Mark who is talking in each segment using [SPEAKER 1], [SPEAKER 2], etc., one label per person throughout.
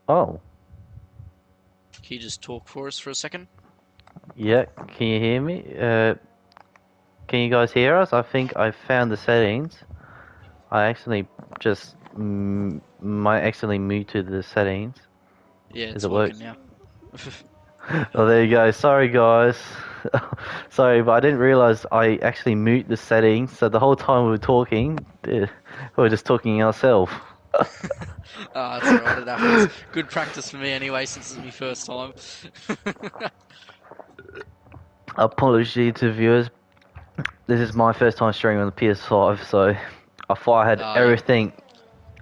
[SPEAKER 1] Oh,
[SPEAKER 2] Can you just talk for us for a second?
[SPEAKER 1] yeah. Can you hear me? Can you guys hear us? I think I found the settings. I actually just might accidentally muted the settings.
[SPEAKER 2] Yeah,
[SPEAKER 1] Does
[SPEAKER 2] it's
[SPEAKER 1] it work?
[SPEAKER 2] working now.
[SPEAKER 1] Oh, there you go. Sorry, guys. Sorry, but I didn't realize I actually mute the settings. So the whole time we were talking, we were just talking ourselves.
[SPEAKER 2] It's alright, it happens. Good practice for me anyway, since it's my first time.
[SPEAKER 1] Apology to viewers. This is my first time streaming on the PS5, so I thought I had
[SPEAKER 2] Yeah.
[SPEAKER 1] everything.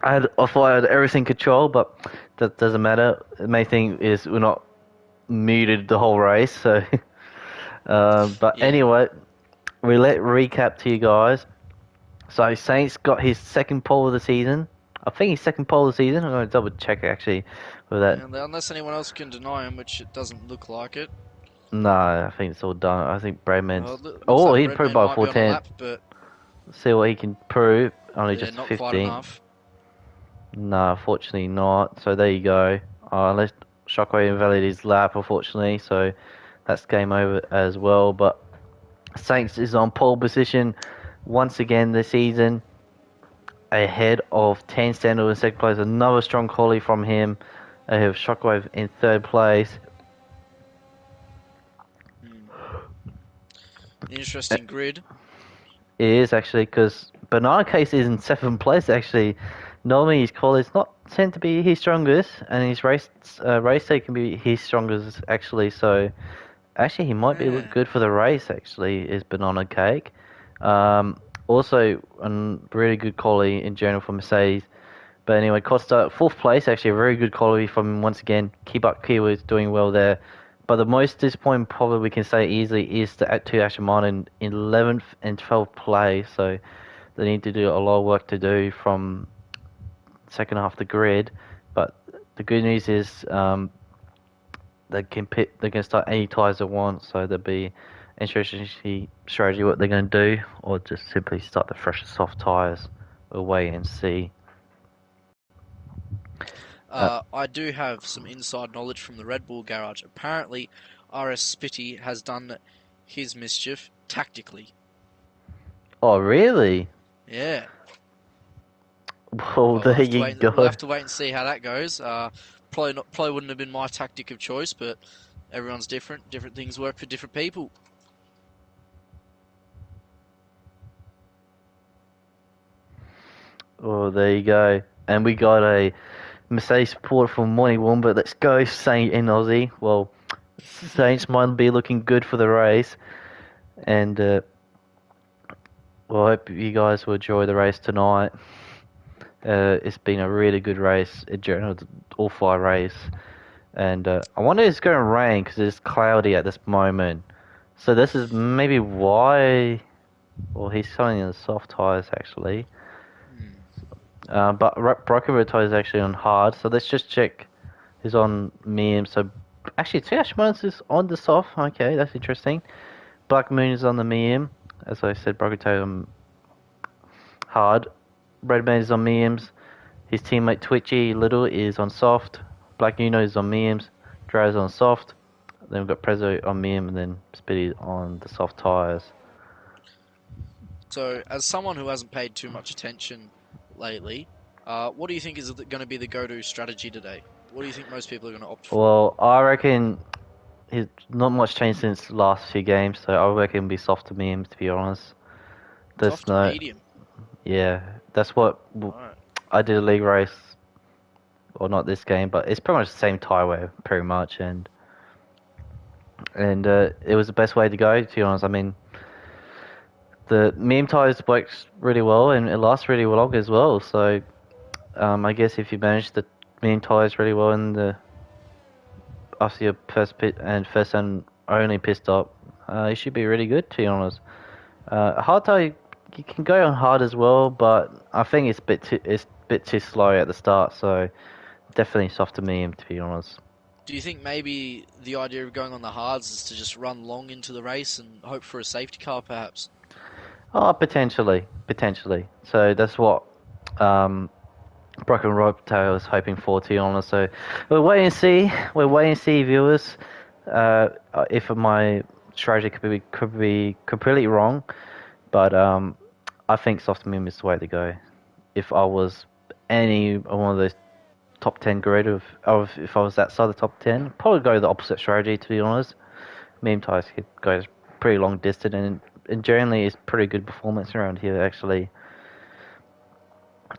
[SPEAKER 1] I thought I had everything controlled, but that doesn't matter. The main thing is we're not muted the whole race. So, but
[SPEAKER 2] Yeah.
[SPEAKER 1] anyway, we let recap to you guys. So Saints got his second pole of the season. I think his second pole of the season. I'm going to double check actually with that.
[SPEAKER 2] And unless anyone else can deny him, which it doesn't look like it.
[SPEAKER 1] No, I think it's all done. I think
[SPEAKER 2] Well,
[SPEAKER 1] Bradman's.
[SPEAKER 2] it looks
[SPEAKER 1] Oh,
[SPEAKER 2] like
[SPEAKER 1] he proved
[SPEAKER 2] Breadman
[SPEAKER 1] by
[SPEAKER 2] might be on a
[SPEAKER 1] 410.
[SPEAKER 2] lap, but
[SPEAKER 1] See what he can prove. Only
[SPEAKER 2] yeah,
[SPEAKER 1] just
[SPEAKER 2] not quite
[SPEAKER 1] 15.
[SPEAKER 2] enough.
[SPEAKER 1] No, unfortunately not. So there you go. Unless Shockwave invalidated his lap, unfortunately. So that's game over as well. But Saints is on pole position once again this season, ahead of 10 Stendhal in second place. Another strong quality from him. They have Shockwave in third place.
[SPEAKER 2] Hmm. Interesting grid.
[SPEAKER 1] It is actually because Banana Case is in seventh place actually. Normally his quality is not tend to be his strongest, and his race day can be his strongest actually. So actually he might be look
[SPEAKER 2] Yeah.
[SPEAKER 1] good for the race actually. Is Banana Cake. Also, really good quality in general for Mercedes. But anyway, Costa, fourth place, actually a very good quality from him once again. Keep up Kiwis doing well there. But the most disappointing probably we can say easily is the two Aston Martin in 11th and 12th place. So they need to do a lot of work to do from second half of the grid. But the good news is they can start any tyres they want. So there'll be interesting to see strategy what they're going to do, or just simply start the fresh soft tyres. We'll wait and see. Uh,
[SPEAKER 2] I do have some inside knowledge from the Red Bull garage. Apparently, RS Spitty has done his mischief tactically.
[SPEAKER 1] oh really?
[SPEAKER 2] Yeah.
[SPEAKER 1] Well,
[SPEAKER 2] Well,
[SPEAKER 1] there you
[SPEAKER 2] we'll
[SPEAKER 1] go.
[SPEAKER 2] have to wait and see how that goes. Probably wouldn't have been my tactic of choice, but everyone's different. Different things work for different people.
[SPEAKER 1] Oh, there you go. And we got a Mercedes support from Morning One, but let's go Saint in Aussie. Well, Saints might be looking good for the race, and well, I hope you guys will enjoy the race tonight. It's been a really good race in general, all five race, and I wonder if it's going to rain because it's cloudy at this moment. So this is maybe why. Well, he's selling the soft tires actually.
[SPEAKER 2] Hmm.
[SPEAKER 1] But Brockenberg is actually on hard, so let's just check who's on medium. So actually, Tash Mons is on the soft. Okay, that's interesting. Black Moon is on the medium. As I said, Brockenberg on hard. Redman is on mediums. His teammate Twitchy Little is on soft. Black Nuno is on mediums. Draz on soft. Then we've got Prezzo on medium, and then Spitty on the soft tires.
[SPEAKER 2] So, as someone who hasn't paid too much attention lately, what do you think is going to be the go-to strategy today? What do you think most people are going to opt for?
[SPEAKER 1] Well, I reckon he's not much changed since last few games, so I reckon it'll be soft to mediums to be honest. There's
[SPEAKER 2] Soft to
[SPEAKER 1] no,
[SPEAKER 2] medium.
[SPEAKER 1] yeah, that's what
[SPEAKER 2] Right.
[SPEAKER 1] I did a league race, or not this game, but it's pretty much the same tire wear, pretty much, and it was the best way to go. To be honest, I mean, the meme tires works really well and it lasts really long as well. So I guess if you manage the meme tires really well in the after your first pit and first and only pit stop, it should be really good. To be honest, hard tire you can go on hard as well, but I think it's a bit too slow at the start. So definitely soft to medium, to be honest.
[SPEAKER 2] Do you think maybe the idea of going on the hards is to just run long into the race and hope for a safety car, perhaps?
[SPEAKER 1] Oh, potentially, potentially. So that's what um, Broken Rope I was hoping for, to be honest. So we'll wait and see. We'll wait and see, viewers. If my strategy could be completely wrong, but I think soft medium is the way to go. If I was any one of those top 10 grid if I was that side of the top 10, probably go the opposite strategy, to be honest. Meme ties goes pretty long distance and generally is pretty good performance around here actually.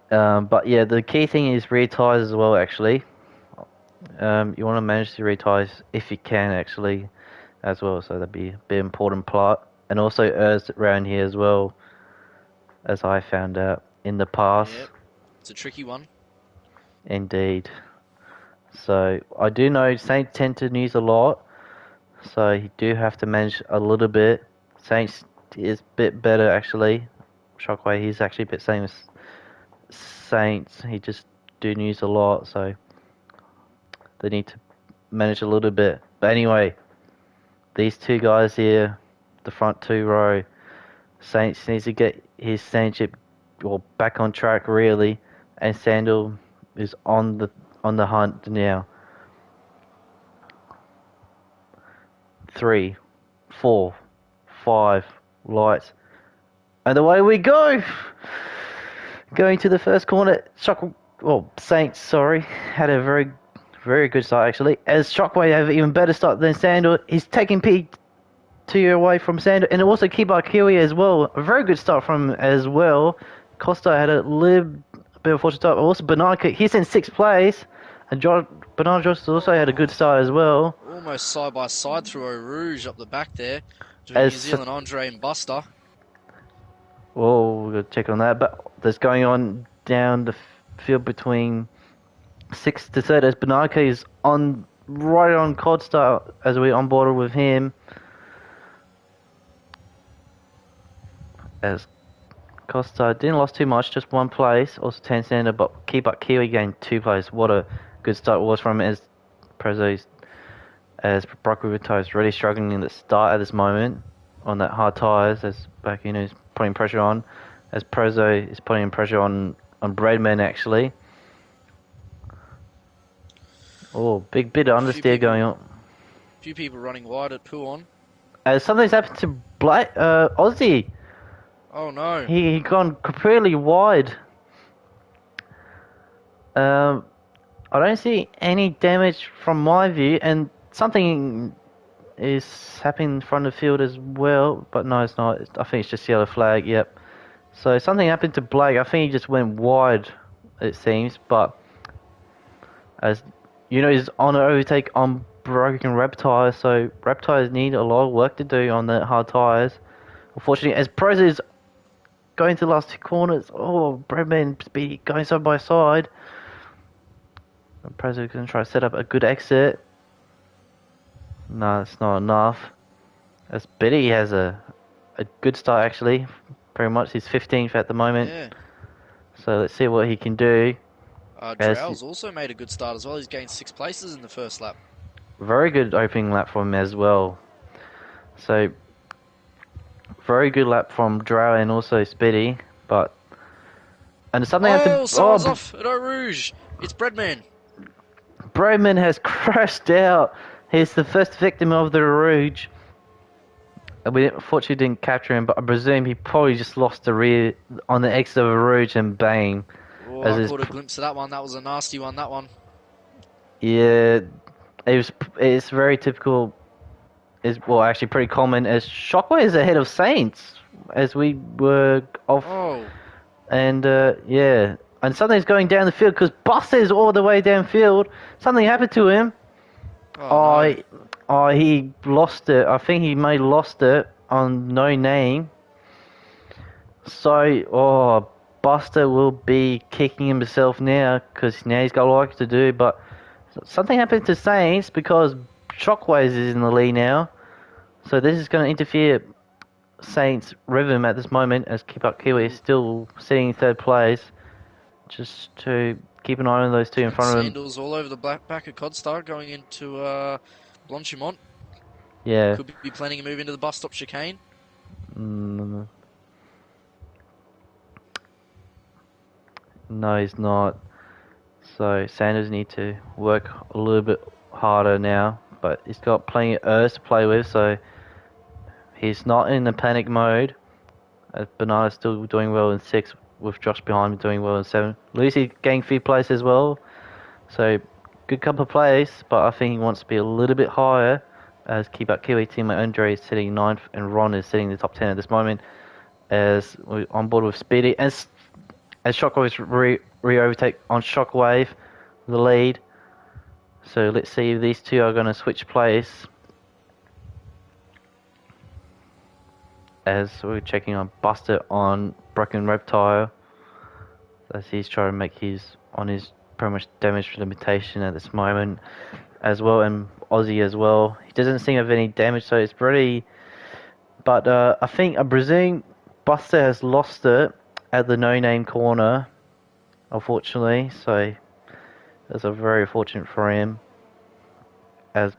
[SPEAKER 1] But yeah, the key thing is rear ties as well actually. You want to manage the rear ties if you can actually as well, so that'd be a bit important part. And also around here as well, as I found out in the past.
[SPEAKER 2] Yeah, it's a tricky one.
[SPEAKER 1] Indeed. So I do know Saints tend to use a lot, so you do have to manage a little bit. Saints is a bit better actually. Shockwave, he's actually a bit same as Saints. He just do use a lot, so they need to manage a little bit. But anyway, these two guys here, the front two row, Saints needs to get his saintship back on track really, and Sandal is on the hunt now. 3, 4, 5 lights, and away we go. Going to the first corner, Saints, sorry, had a very good start actually. As Shockwave have even better start than Sandal. He's taking P2 away from Sandal, and also Kiba Kiwi as well. A very good start from as well. Costa had a little bit of fortune start. Also, Banana, he's in 6th place, and Banana Josh also had a good start as well.
[SPEAKER 2] Almost side by side through Eau Rouge up the back there. Between New
[SPEAKER 1] As
[SPEAKER 2] Zealand Andre and Buster.
[SPEAKER 1] Well, we'll check on that. But there's going on down the field between 6th to 3rd as Banaka is right on Codstar as we onboarded with him. As Costa didn't lost too much, just 1 place, also 10 center, but keep up Kiwi gained 2 places. What a good start it was from as Brock Rivito is really struggling in the start at this moment on that hard tires as Bakino is putting pressure on, as Prezo is putting pressure on Breadman actually. Oh, big bit of understeer going on.
[SPEAKER 2] Few people running wide at Puon.
[SPEAKER 1] Something's happened to Aussie.
[SPEAKER 2] Oh no.
[SPEAKER 1] He gone completely wide. I don't see any damage from my view, and something is happening in front of the field as well, but no, it's not. I think it's just yellow flag, yep. So something happened to Blake. I think he just went wide, it seems, but as you know, he's on an overtake on broken rep tires, so rep tires need a lot of work to do on the hard tires. Unfortunately, as Proz is going to the last 2 corners, Breadman be going side by side. Proz is going to try to set up a good exit. No, it's not enough. As Biddy has a good start actually, pretty much. He's 15th at the moment.
[SPEAKER 2] Yeah.
[SPEAKER 1] So let's see what he can do.
[SPEAKER 2] Drow's also made a good start as well. He's gained 6 places in the first lap.
[SPEAKER 1] Very good opening lap from him as well. So very good lap from Drow and also Spiddy, but and something
[SPEAKER 2] someone's off at Eau Rouge. It's Breadman.
[SPEAKER 1] Breadman has crashed out. He's the first victim of the Rouge. We unfortunately didn't capture him, but I presume he probably just lost the rear on the exit of a Rouge and bang.
[SPEAKER 2] Oh, I caught a glimpse of that one. That was a nasty one, that one.
[SPEAKER 1] Yeah, it's very typical. Actually pretty common as Shockwave is ahead of Saints as we were off.
[SPEAKER 2] Oh.
[SPEAKER 1] And yeah, and something's going down the field because Buster's all the way downfield. Something happened to him.
[SPEAKER 2] No.
[SPEAKER 1] He lost it. I think he may have lost it on no name. So, Buster will be kicking himself now because now he's got a lot to do. But something happened to Saints because Shockwaves is in the lead now. So this is going to interfere Saints' rhythm at this moment as Keep Up Kiwi is still sitting in 3rd place. Just to keep an eye on those two in front of him.
[SPEAKER 2] Sandals all over the back of Codstar going into Blanchimont.
[SPEAKER 1] Yeah.
[SPEAKER 2] Could be planning a move into the bus stop chicane.
[SPEAKER 1] No, he's not. So Sanders need to work a little bit harder now, but he's got plenty of Urs to play with, so he's not in the panic mode. Bernardo's still doing well in 6, with Josh behind him doing well in 7. Lucy getting 5th place as well, so good couple of plays, but I think he wants to be a little bit higher, as Kiwi teammate Andre is sitting 9th and Ron is sitting in the top 10 at this moment, as we're on board with Speedy, as Shockwave's re-overtake on Shockwave, the lead. So let's see if these two are going to switch place. As we're checking on Buster on Broken Reptile, as he's trying to make his pretty much damage limitation at this moment as well, and Aussie as well. He doesn't seem to have any damage, so it's pretty. But I think I'm presuming Buster has lost it at the no-name corner, unfortunately. So that's a very fortunate for him. As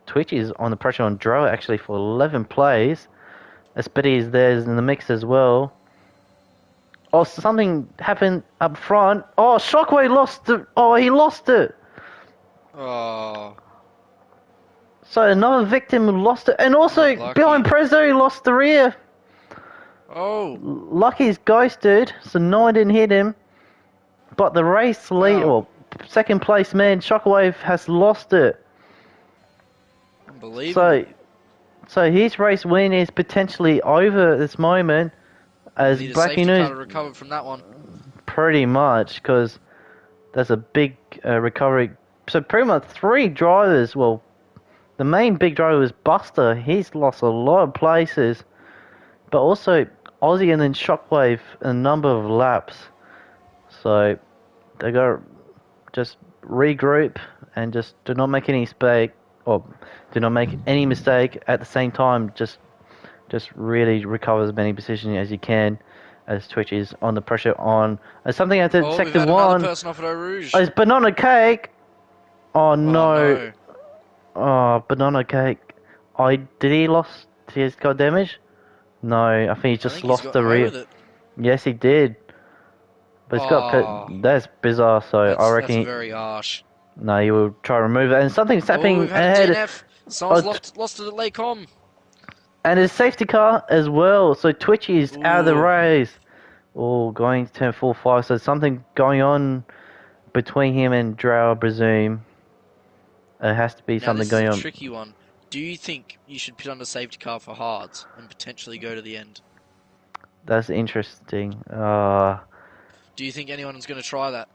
[SPEAKER 1] Twitch is on the pressure on Drow actually for 11 plays. Spitty is there in the mix as well. Oh, something happened up front. Oh, Shockwave lost it. Oh, he lost it.
[SPEAKER 2] Oh.
[SPEAKER 1] So another victim lost it. And also, behind Prezzo, he lost the rear.
[SPEAKER 2] Oh.
[SPEAKER 1] Lucky's ghosted, so no one didn't hit him. But the race lead, or second place man, Shockwave has lost it.
[SPEAKER 2] Unbelievable.
[SPEAKER 1] So his race win is potentially over at this moment. As Blackie News
[SPEAKER 2] recover from that one.
[SPEAKER 1] Pretty much, because there's a big recovery. So pretty much 3 drivers. Well, the main big driver was Buster. He's lost a lot of places, but also Aussie and then Shockwave a number of laps. So they got to just regroup and just do not make any mistake, or do not make any mistake at the same time. Just really recover as many positions as you can, as Twitch is on the pressure on. Something at the sector 1.
[SPEAKER 2] Another person off at Eau Rouge.
[SPEAKER 1] Oh, it's Banana Cake. Oh no. Oh, Banana Cake. Did he lost? He's got damage? No, I think he just lost the rear. Yes, he did. But it's got that's bizarre. So I reckon
[SPEAKER 2] that's very harsh.
[SPEAKER 1] No, he will try to remove it. And something's happening ahead.
[SPEAKER 2] Someone's lost it at Lakecom.
[SPEAKER 1] And his safety car as well. So Twitchy is out of the race. Oh, going to turn 4-5. So something going on between him and Drow, I presume. It has to be something going on.
[SPEAKER 2] This is a tricky one. Do you think you should pit on the safety car for hards and potentially go to the end?
[SPEAKER 1] That's interesting.
[SPEAKER 2] Do you think anyone's going to try that?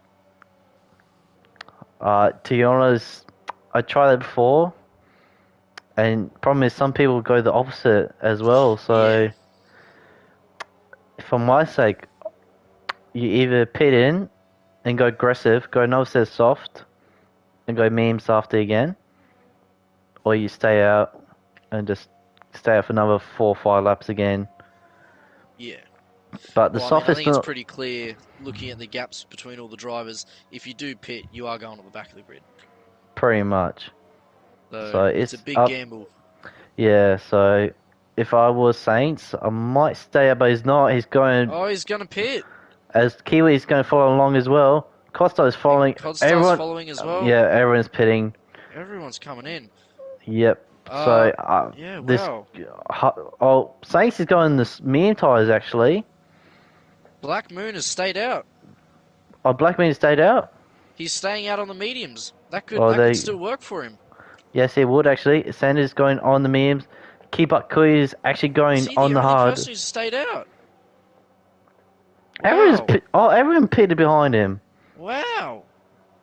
[SPEAKER 1] To be honest, I tried it before. And problem is, some people go the opposite as well. So, for my sake, you either pit in and go aggressive, go no set soft, and go memes after again, or you stay out and just stay out for another 4 or 5 laps again.
[SPEAKER 2] Yeah.
[SPEAKER 1] But the softest.
[SPEAKER 2] I think it's pretty clear, looking at the gaps between all the drivers. If you do pit, you are going to the back of the grid.
[SPEAKER 1] Pretty much. So
[SPEAKER 2] it's a big gamble.
[SPEAKER 1] Yeah, so if I was Saints, I might stay out, but he's not. He's going.
[SPEAKER 2] Oh, he's going to pit.
[SPEAKER 1] As Kiwi is going to follow along as well. Costa is following.
[SPEAKER 2] Costa's following as well.
[SPEAKER 1] Yeah, everyone's pitting.
[SPEAKER 2] Everyone's coming in.
[SPEAKER 1] Yep.
[SPEAKER 2] Yeah,
[SPEAKER 1] wow. Saints is going the meme tires actually.
[SPEAKER 2] Black Moon has stayed out.
[SPEAKER 1] Oh, Black Moon has stayed out?
[SPEAKER 2] He's staying out on the mediums. That could still work for him.
[SPEAKER 1] Yes, it would actually. Sanders going on the mediums. Keep Up Kui is actually going on the hard.
[SPEAKER 2] Person who's stayed out.
[SPEAKER 1] Wow. Everyone pitted behind him.
[SPEAKER 2] Wow.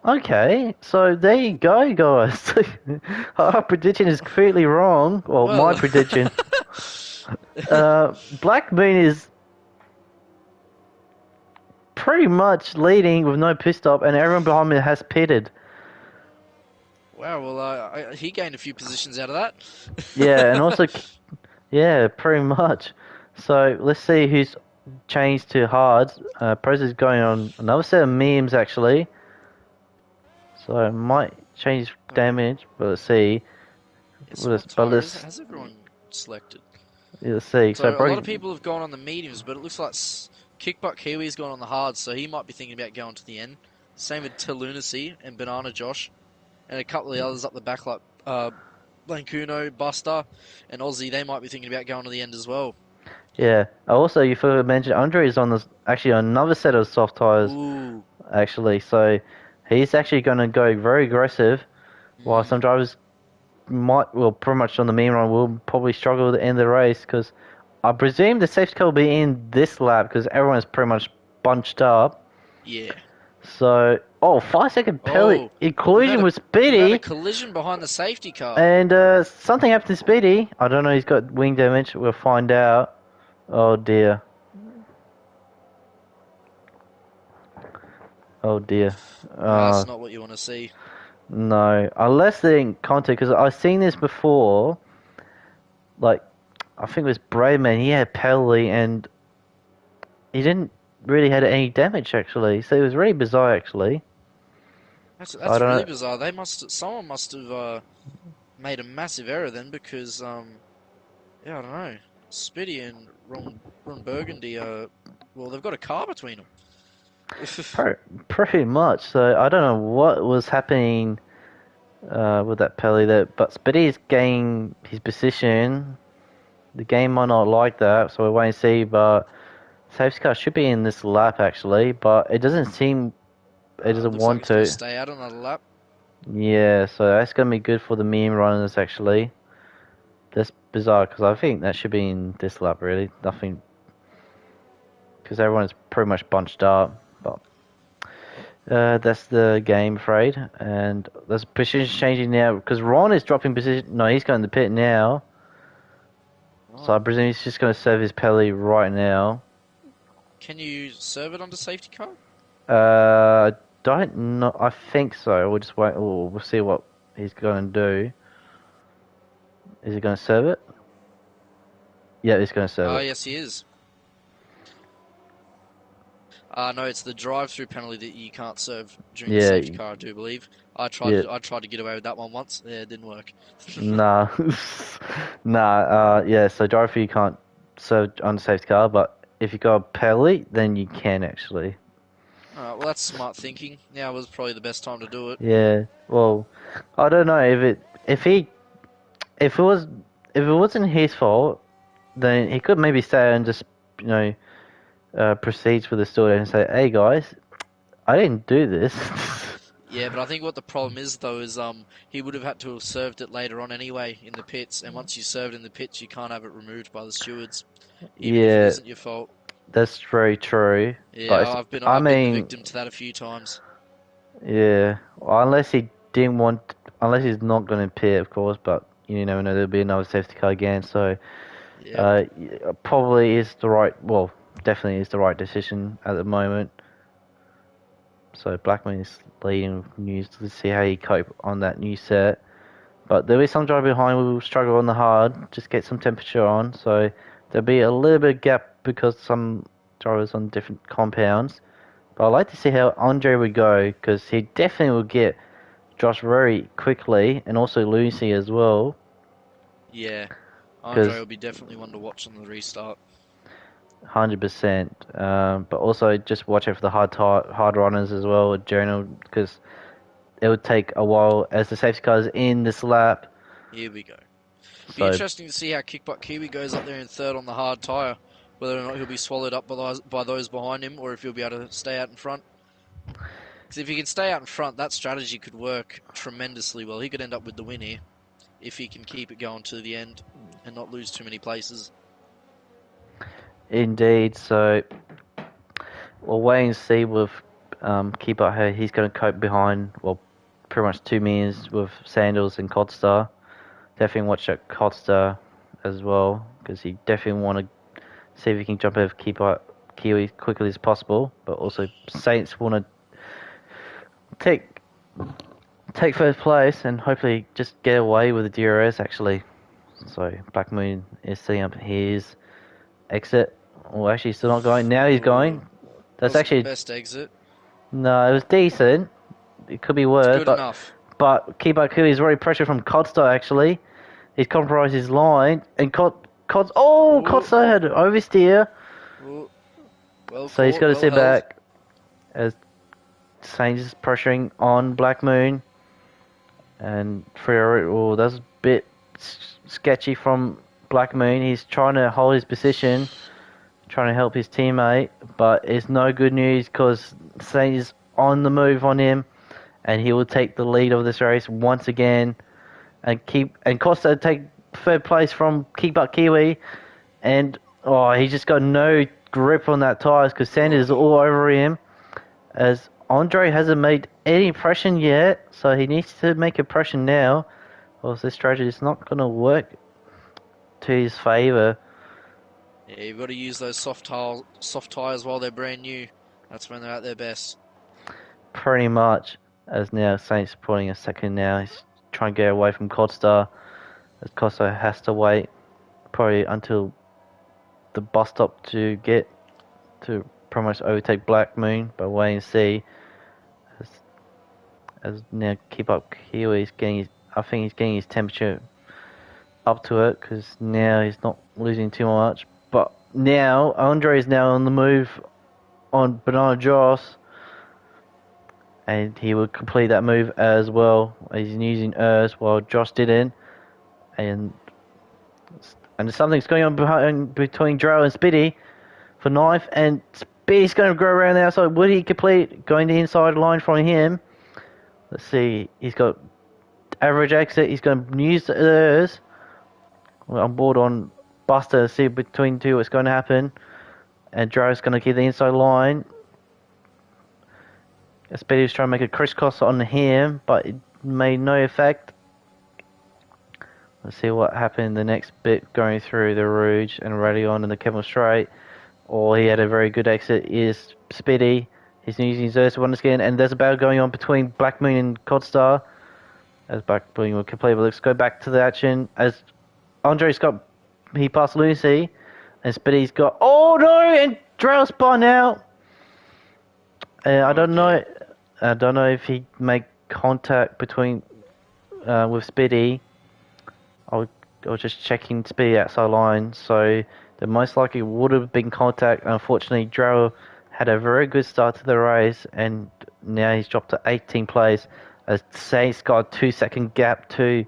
[SPEAKER 1] Okay, so there you go, guys. Our prediction is completely wrong. Well, my prediction. Black Moon is pretty much leading with no pit stop, and everyone behind me has pitted.
[SPEAKER 2] Wow, well, he gained a few positions out of that.
[SPEAKER 1] Yeah, and also, yeah, pretty much. So let's see who's changed to hards. Prez is going on another set of memes actually. So it might change damage, but let's see.
[SPEAKER 2] Has everyone selected?
[SPEAKER 1] Yeah, let's see.
[SPEAKER 2] So a lot of people have gone on the mediums, but it looks like Kickbutt Kiwi's gone on the hards, so he might be thinking about going to the end. Same with Lunacy and Banana Josh, and a couple of the others up the back like Blancuno, Buster, and Aussie. They might be thinking about going to the end as well.
[SPEAKER 1] Yeah. Also, you forgot to mention Andre is on actually on another set of soft tires.
[SPEAKER 2] Ooh.
[SPEAKER 1] Actually, so he's actually going to go very aggressive, while some drivers pretty much on the mean run will probably struggle at the end of the race because I presume the safety car will be in this lap because everyone's pretty much bunched up.
[SPEAKER 2] Yeah.
[SPEAKER 1] So, 5 second penalty
[SPEAKER 2] Oh,
[SPEAKER 1] collision with
[SPEAKER 2] we've had a
[SPEAKER 1] Speedy,
[SPEAKER 2] collision behind the safety car.
[SPEAKER 1] and something happened to Speedy. I don't know. He's got wing damage. We'll find out. Oh dear. Oh dear.
[SPEAKER 2] That's not what you want to see.
[SPEAKER 1] No, unless they're in contact, because I've seen this before. Like, I think it was Brayman. He had penalty, and he didn't really had any damage actually. So it was really bizarre actually.
[SPEAKER 2] That's
[SPEAKER 1] I don't
[SPEAKER 2] really
[SPEAKER 1] know.
[SPEAKER 2] bizarre. Someone must have made a massive error then because yeah, I don't know. Spitty and Ron Burgundy well, they've got a car between them.
[SPEAKER 1] Pretty much. So I don't know what was happening with that penalty there, but Spitty's gaining his position. The game might not like that, so we'll wait and see. But safety car should be in this lap actually, but it doesn't seem it doesn't
[SPEAKER 2] Looks like
[SPEAKER 1] want
[SPEAKER 2] it's going to
[SPEAKER 1] to.
[SPEAKER 2] stay out another lap.
[SPEAKER 1] Yeah, so that's gonna be good for the meme runners actually. That's bizarre because I think that should be in this lap really. Nothing because everyone's pretty much bunched up. But that's the game, afraid. And there's position changing now because Ron is dropping position. No, he's going to the pit now. So I presume he's just going to serve his penalty right now.
[SPEAKER 2] Can you serve it under safety car?
[SPEAKER 1] I don't know. I think so. We'll just wait. We'll see what he's going to do. Is he going to serve it? Yeah, he's going to serve it.
[SPEAKER 2] Yes, he is. No, it's the drive-through penalty that you can't serve during the safety car, I do believe. I tried to get away with that one once. Yeah, it didn't work.
[SPEAKER 1] Nah. Nah, yeah, so drive-through you can't serve on the safety car, but if you got a penalty, then you can actually.
[SPEAKER 2] Alright, well that's smart thinking. Now was probably the best time to do it.
[SPEAKER 1] Yeah, well, I don't know if it wasn't his fault, then he could maybe stay and just proceeds with the story and say, "Hey guys, I didn't do this."
[SPEAKER 2] Yeah, but I think what the problem is though is he would have had to have served it later on anyway in the pits, and once you served in the pits, you can't have it removed by the stewards, even if it isn't your fault.
[SPEAKER 1] That's very true.
[SPEAKER 2] Yeah,
[SPEAKER 1] But
[SPEAKER 2] I've been the victim to that a few times.
[SPEAKER 1] Yeah, well, unless he's not going to pit, of course. But you never know, there'll be another safety car again. So,
[SPEAKER 2] Yeah.
[SPEAKER 1] probably is the right. Well, definitely is the right decision at the moment. So Blackman is leading news to see how he cope on that new set. But there'll be some driver behind who will struggle on the hard, just get some temperature on. So there'll be a little bit of gap because some drivers on different compounds. But I'd like to see how Andre would go because he definitely will get Josh very quickly and also Lucy as well.
[SPEAKER 2] Yeah, Andre will be definitely one to watch on the restart.
[SPEAKER 1] 100%. But also just watch out for the hard runners as well with Journal because it would take a while as the safety car is in this lap.
[SPEAKER 2] Here we go. Be interesting to see how Kickbutt Kiwi goes up there in third on the hard tyre. Whether or not he'll be swallowed up by those behind him or if he'll be able to stay out in front. Because if he can stay out in front, that strategy could work tremendously well. He could end up with the win here if he can keep it going to the end and not lose too many places.
[SPEAKER 1] Indeed, so we'll wait and see with Kickbutt how he's going to cope behind, well, pretty much 2 meters with Sandals and Codstar. Definitely watch out Codstar as well because he definitely want to see if he can jump over Kiwi as quickly as possible, but also Saints want to take first place and hopefully just get away with the DRS actually. So Black Moon is setting up his exit. Well, actually, still not going. Now he's going. That's actually
[SPEAKER 2] the best exit.
[SPEAKER 1] No, it was decent. It could be worse.
[SPEAKER 2] It's good enough.
[SPEAKER 1] But Kiwi is very pressure from Codstar actually. He's compromised his line and Codstar had oversteer.
[SPEAKER 2] Well,
[SPEAKER 1] so he's got to sit back as Saints is pressuring on Black Moon, and Freo, that's a bit sketchy from Black Moon. He's trying to hold his position, trying to help his teammate, but it's no good news because Saints is on the move on him, and he will take the lead of this race once again, and Costa take third place from Keep Up Kiwi, and he just got no grip on that tyres because Sanders is all over him. As Andre hasn't made any impression yet, so he needs to make impression now, or this strategy is not going to work to his favour.
[SPEAKER 2] Yeah, you've got to use those soft tires while they're brand new. That's when they're at their best.
[SPEAKER 1] Pretty much, as now Saints putting a second now. He's trying to get away from Codstar, as Costa has to wait probably until the bus stop to get to pretty much overtake Black Moon, but wait and see. As now Keep Up Kiwi's I think he's getting his temperature up to it because now he's not losing too much. But now Andre is now on the move on Banana Joss, and he will complete that move as well. He's using Urs while Josh didn't, and something's going on between Drow and Spitty for ninth, and Spitty's going to go around the outside. Would he complete going the inside line from him? Let's see. He's got average exit. He's going to use Urs. We're on board on Buster to see between two what's going to happen. And Drow's going to keep the inside line. Speedy's trying to make a crisscross on him, but it made no effect. Let's see what happened the next bit going through the Rouge and Radion and the Kevin Straight. He had a very good exit is Speedy. He's using his Ursa once again, and there's a battle going on between Black Moon and Codstar. As Black Moon will complete, but let's go back to the action. As Andre's he passed Lucy, and Speedy's got, and Drell's spun out. I don't know if he made contact between with Speedy. I was just checking Speedy outside line, so there most likely would have been contact. Unfortunately, Drell had a very good start to the race, and now he's dropped to 18th place. As Saints got a 2-second gap to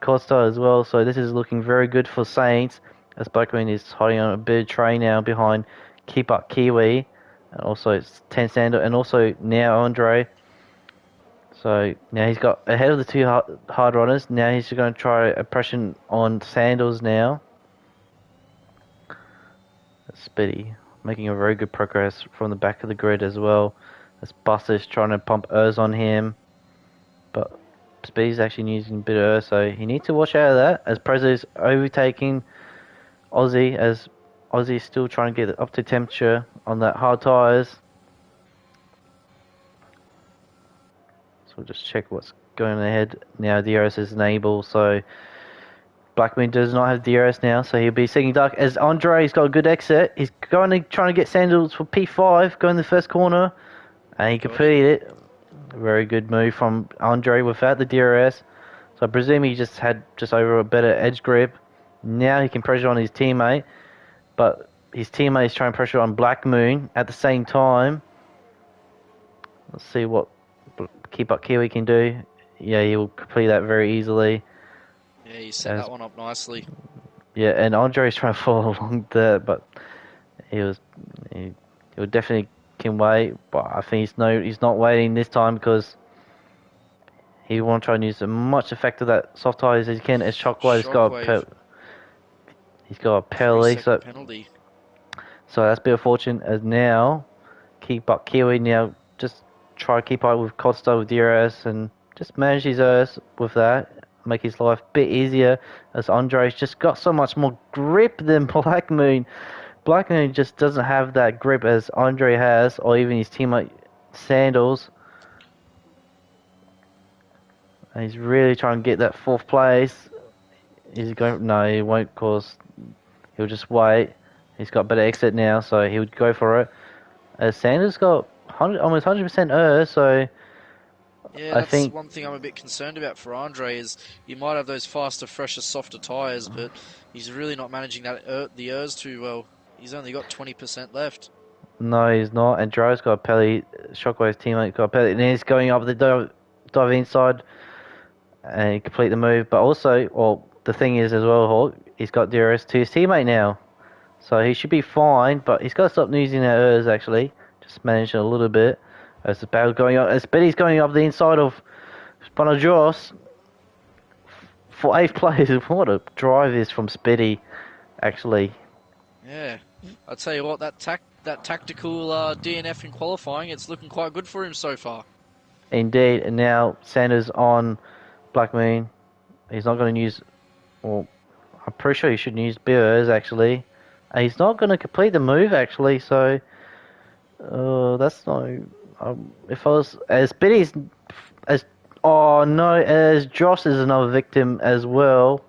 [SPEAKER 1] Costa as well, so this is looking very good for Saints. As Blackman is holding on a bit of train now behind Keep Up Kiwi, and also it's 10 Sandal, and also now Andre. So now he's got ahead of the two hard runners. Now he's going to try a pressure on Sandals now. Speedy making a very good progress from the back of the grid as well. As Buster's trying to pump Urs on him, but Speedy's actually using a bit of Urs, so he needs to watch out of that. As Prezzo's overtaking Aussie, as Aussie's still trying to get up to temperature on that hard tyres. So we'll just check what's going ahead. Now DRS is enabled, so Blackman does not have DRS now, so he'll be seeking dark. As Andre's got a good exit, he's trying to get Sandals for P5, going the first corner, and he completed it. Very good move from Andre without the DRS. So I presume he just had over a better edge grip. Now he can pressure on his teammate, but his teammate is trying to pressure on Black Moon at the same time. Let's see what Keep Up Kiwi can do. Yeah, he will complete that very easily.
[SPEAKER 2] Yeah, he set that one up nicely.
[SPEAKER 1] Yeah, and Andre's trying to follow along there, but he definitely can wait. But I think he's not waiting this time because he want to try and use as much effect of that soft tires as he can. As Shockwave's got a penalty, so that's a bit of fortune. As now Keep Up Kiwi now just try to keep up with Costa with DRS and just manage his Earth with that. Make his life a bit easier, as Andre's just got so much more grip than Black Moon. Black Moon just doesn't have that grip as Andre has, or even his teammate Sandals. And he's really trying to get that 4th place. Is he going? No, he won't, cause he'll just wait. He's got better exit now, so he would go for it. As Sanders got almost 100% Earth, so.
[SPEAKER 2] Yeah, that's one thing I'm a bit concerned about for Andre is he might have those faster, fresher, softer tyres, but he's really not managing the ERS too well. He's only got 20% left.
[SPEAKER 1] No, he's not. And Dro's got a Shockwave's teammate got Pelly, and then he's going up the dive inside and complete the move. But also, well, the thing is as well, Hawk, he's got DRS to his teammate now. So he should be fine, but he's got to stop using that ERS actually. Just manage it a little bit. As the battle going up, as Betty's going up the inside of Bonajos for 8th place. What a drive is from Spitty, actually.
[SPEAKER 2] Yeah, I tell you what, that tactical DNF in qualifying, it's looking quite good for him so far.
[SPEAKER 1] Indeed, and now Sanders on Black Moon. He's not going to use, well, I'm pretty sure he shouldn't use BOs actually. And he's not going to complete the move actually, so that's not. If I was as Betty's as oh no, as Josh is another victim as well.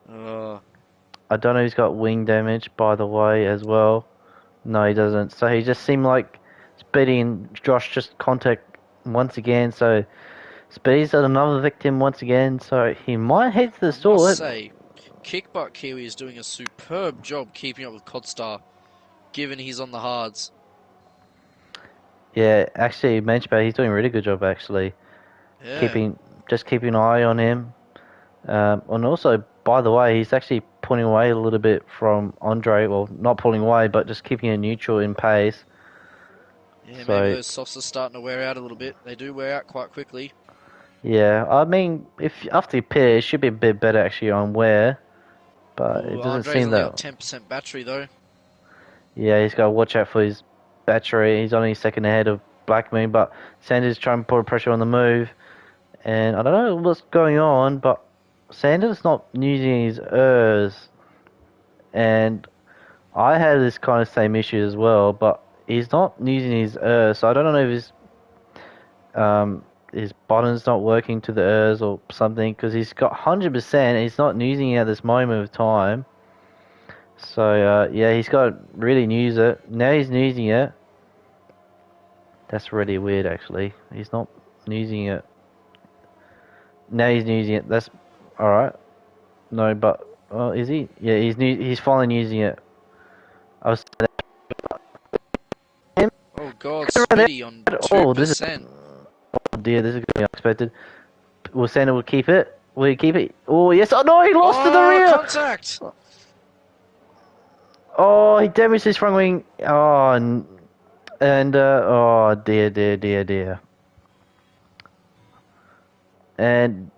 [SPEAKER 1] I don't know if he's got wing damage, by the way, as well. No, he doesn't. So he just seemed like Speedy and Josh just contact once again. So Speedy's another victim once again. So he might head to the store.
[SPEAKER 2] I must say, Kickbutt Kiwi is doing a superb job keeping up with Codstar, given he's on the hards.
[SPEAKER 1] Yeah, actually, Menchbay, he's doing a really good job, actually.
[SPEAKER 2] Yeah.
[SPEAKER 1] Keeping an eye on him. And also, by the way, he's actually pulling away a little bit from Andre. Well, not pulling away, but just keeping it neutral in pace.
[SPEAKER 2] Yeah, so, maybe those softs are starting to wear out a little bit. They do wear out quite quickly.
[SPEAKER 1] Yeah, I mean, if after you pair, it should be a bit better actually on wear. But it doesn't
[SPEAKER 2] Andre's
[SPEAKER 1] seem
[SPEAKER 2] only
[SPEAKER 1] that.
[SPEAKER 2] got 10% battery though.
[SPEAKER 1] Yeah, he's got to watch out for his battery. He's only second ahead of Black Moon, but Sanders trying to put pressure on the move. And I don't know what's going on, but Sanders not using his ERS. And I had this kind of same issue as well, but he's not using his ERS, so I don't know if his button's not working to the ERS or something, because he's got 100% and he's not using it at this moment of time. So yeah, he's got to really use it. Now he's using it. That's really weird, actually. He's not using it. Now he's using it. That's all right. No, but is he? Yeah, he's finally using it. I was.
[SPEAKER 2] Oh God, Spitty on 2%.
[SPEAKER 1] Oh dear, this is going to be unexpected. Will Santa will keep it? Will he keep it? Oh yes! Oh no, he lost to the rear.
[SPEAKER 2] Contact.
[SPEAKER 1] Oh, he damaged his front wing. Oh, and oh dear. And